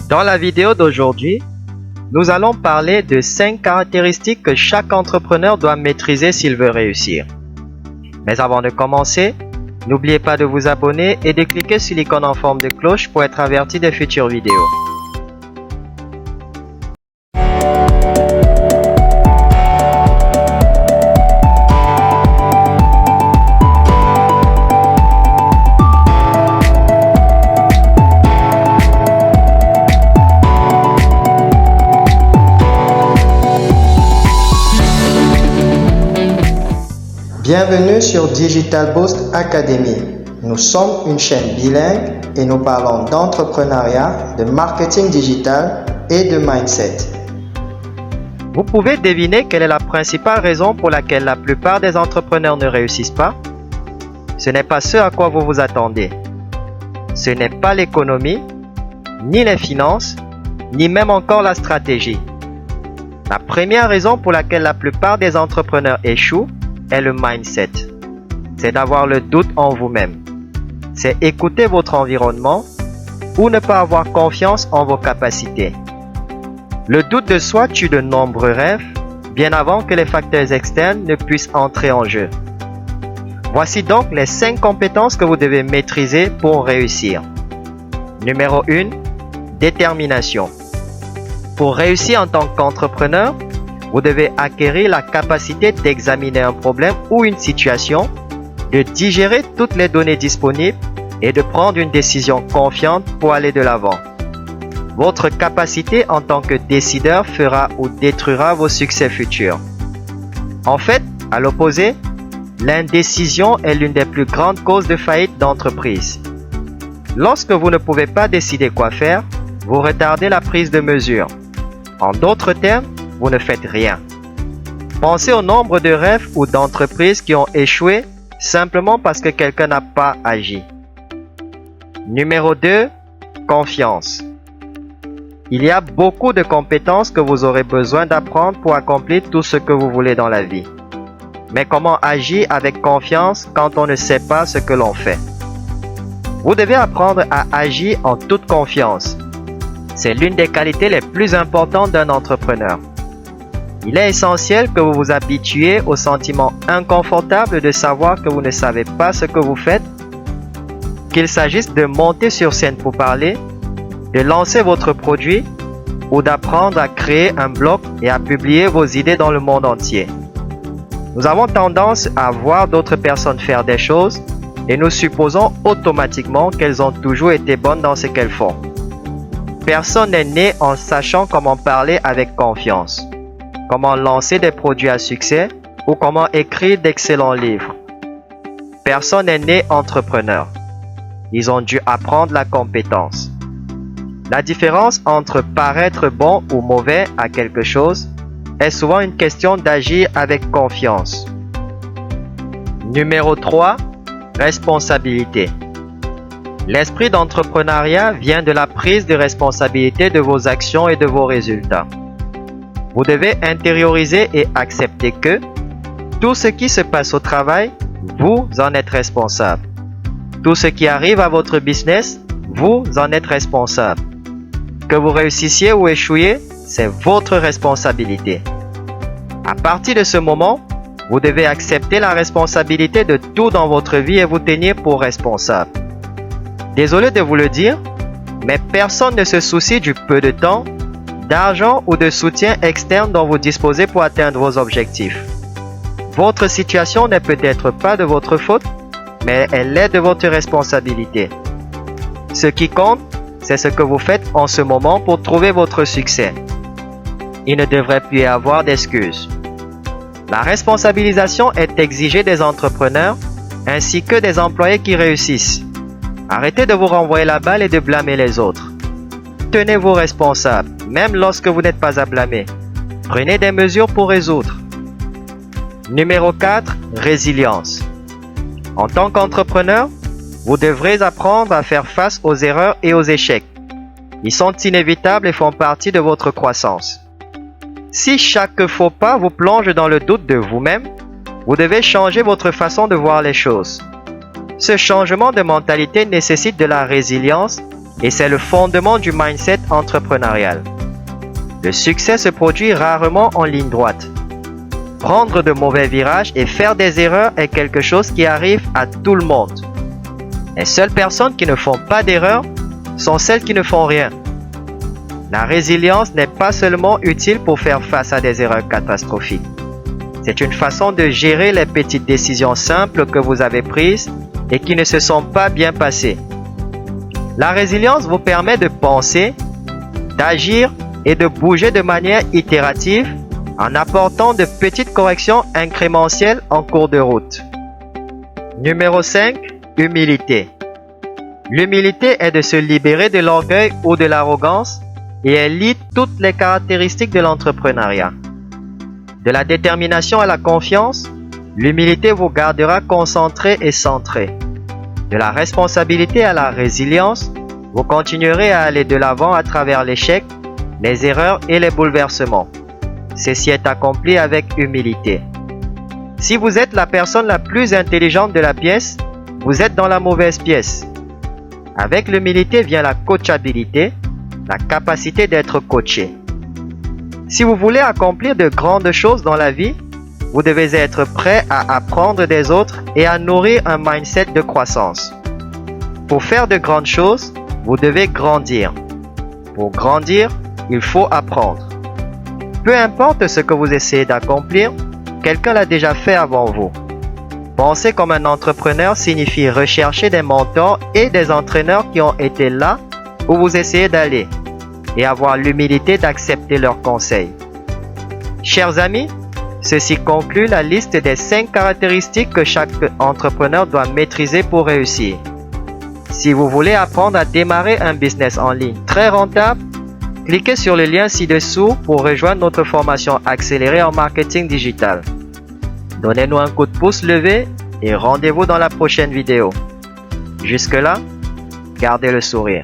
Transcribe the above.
Dans la vidéo d'aujourd'hui, nous allons parler de 5 caractéristiques que chaque entrepreneur doit maîtriser s'il veut réussir. Mais avant de commencer, n'oubliez pas de vous abonner et de cliquer sur l'icône en forme de cloche pour être averti des futures vidéos. Bienvenue sur Digital Boost Academy. Nous sommes une chaîne bilingue et nous parlons d'entrepreneuriat, de marketing digital et de mindset. Vous pouvez deviner quelle est la principale raison pour laquelle la plupart des entrepreneurs ne réussissent pas? Ce n'est pas ce à quoi vous vous attendez. Ce n'est pas l'économie, ni les finances, ni même encore la stratégie. La première raison pour laquelle la plupart des entrepreneurs échouent est le mindset. C'est d'avoir le doute en vous-même. C'est écouter votre environnement ou ne pas avoir confiance en vos capacités. Le doute de soi tue de nombreux rêves bien avant que les facteurs externes ne puissent entrer en jeu. Voici donc les 5 compétences que vous devez maîtriser pour réussir. Numéro 1, détermination. Pour réussir en tant qu'entrepreneur, vous devez acquérir la capacité d'examiner un problème ou une situation, de digérer toutes les données disponibles et de prendre une décision confiante pour aller de l'avant. Votre capacité en tant que décideur fera ou détruira vos succès futurs. En fait, à l'opposé, l'indécision est l'une des plus grandes causes de faillite d'entreprise. Lorsque vous ne pouvez pas décider quoi faire, vous retardez la prise de mesures. En d'autres termes, vous ne faites rien. Pensez au nombre de rêves ou d'entreprises qui ont échoué simplement parce que quelqu'un n'a pas agi. Numéro 2, confiance. Il y a beaucoup de compétences que vous aurez besoin d'apprendre pour accomplir tout ce que vous voulez dans la vie. Mais comment agir avec confiance quand on ne sait pas ce que l'on fait? Vous devez apprendre à agir en toute confiance. C'est l'une des qualités les plus importantes d'un entrepreneur. Il est essentiel que vous vous habituiez au sentiment inconfortable de savoir que vous ne savez pas ce que vous faites, qu'il s'agisse de monter sur scène pour parler, de lancer votre produit ou d'apprendre à créer un blog et à publier vos idées dans le monde entier. Nous avons tendance à voir d'autres personnes faire des choses et nous supposons automatiquement qu'elles ont toujours été bonnes dans ce qu'elles font. Personne n'est né en sachant comment parler avec confiance, comment lancer des produits à succès ou comment écrire d'excellents livres. Personne n'est né entrepreneur. Ils ont dû apprendre la compétence. La différence entre paraître bon ou mauvais à quelque chose est souvent une question d'agir avec confiance. Numéro 3, responsabilité. L'esprit d'entrepreneuriat vient de la prise de responsabilité de vos actions et de vos résultats. Vous devez intérioriser et accepter que tout ce qui se passe au travail, vous en êtes responsable. Tout ce qui arrive à votre business, vous en êtes responsable. Que vous réussissiez ou échouiez, c'est votre responsabilité. À partir de ce moment, vous devez accepter la responsabilité de tout dans votre vie et vous tenir pour responsable. Désolé de vous le dire, mais personne ne se soucie du peu de temps, d'argent ou de soutien externe dont vous disposez pour atteindre vos objectifs. Votre situation n'est peut-être pas de votre faute, mais elle est de votre responsabilité. Ce qui compte, c'est ce que vous faites en ce moment pour trouver votre succès. Il ne devrait plus y avoir d'excuses. La responsabilisation est exigée des entrepreneurs ainsi que des employés qui réussissent. Arrêtez de vous renvoyer la balle et de blâmer les autres. Tenez-vous responsable, même lorsque vous n'êtes pas à blâmer. Prenez des mesures pour résoudre. Numéro 4, résilience. En tant qu'entrepreneur, vous devrez apprendre à faire face aux erreurs et aux échecs. Ils sont inévitables et font partie de votre croissance. Si chaque faux pas vous plonge dans le doute de vous-même, vous devez changer votre façon de voir les choses. Ce changement de mentalité nécessite de la résilience et c'est le fondement du mindset entrepreneurial. Le succès se produit rarement en ligne droite. Prendre de mauvais virages et faire des erreurs est quelque chose qui arrive à tout le monde. Les seules personnes qui ne font pas d'erreurs sont celles qui ne font rien. La résilience n'est pas seulement utile pour faire face à des erreurs catastrophiques. C'est une façon de gérer les petites décisions simples que vous avez prises et qui ne se sont pas bien passées. La résilience vous permet de penser, d'agir et de bouger de manière itérative en apportant de petites corrections incrémentielles en cours de route. Numéro 5. Humilité. L'humilité est de se libérer de l'orgueil ou de l'arrogance et elle lie toutes les caractéristiques de l'entrepreneuriat. De la détermination à la confiance, l'humilité vous gardera concentré et centré. De la responsabilité à la résilience, vous continuerez à aller de l'avant à travers l'échec, les erreurs et les bouleversements. Ceci est accompli avec humilité. Si vous êtes la personne la plus intelligente de la pièce, vous êtes dans la mauvaise pièce. Avec l'humilité vient la coachabilité, la capacité d'être coaché. Si vous voulez accomplir de grandes choses dans la vie, vous devez être prêt à apprendre des autres et à nourrir un mindset de croissance. Pour faire de grandes choses, vous devez grandir. Pour grandir, il faut apprendre. Peu importe ce que vous essayez d'accomplir, quelqu'un l'a déjà fait avant vous. Penser comme un entrepreneur signifie rechercher des mentors et des entraîneurs qui ont été là où vous essayez d'aller et avoir l'humilité d'accepter leurs conseils. Chers amis, ceci conclut la liste des 5 caractéristiques que chaque entrepreneur doit maîtriser pour réussir. Si vous voulez apprendre à démarrer un business en ligne très rentable, cliquez sur le lien ci-dessous pour rejoindre notre formation accélérée en marketing digital. Donnez-nous un coup de pouce levé et rendez-vous dans la prochaine vidéo. Jusque-là, gardez le sourire.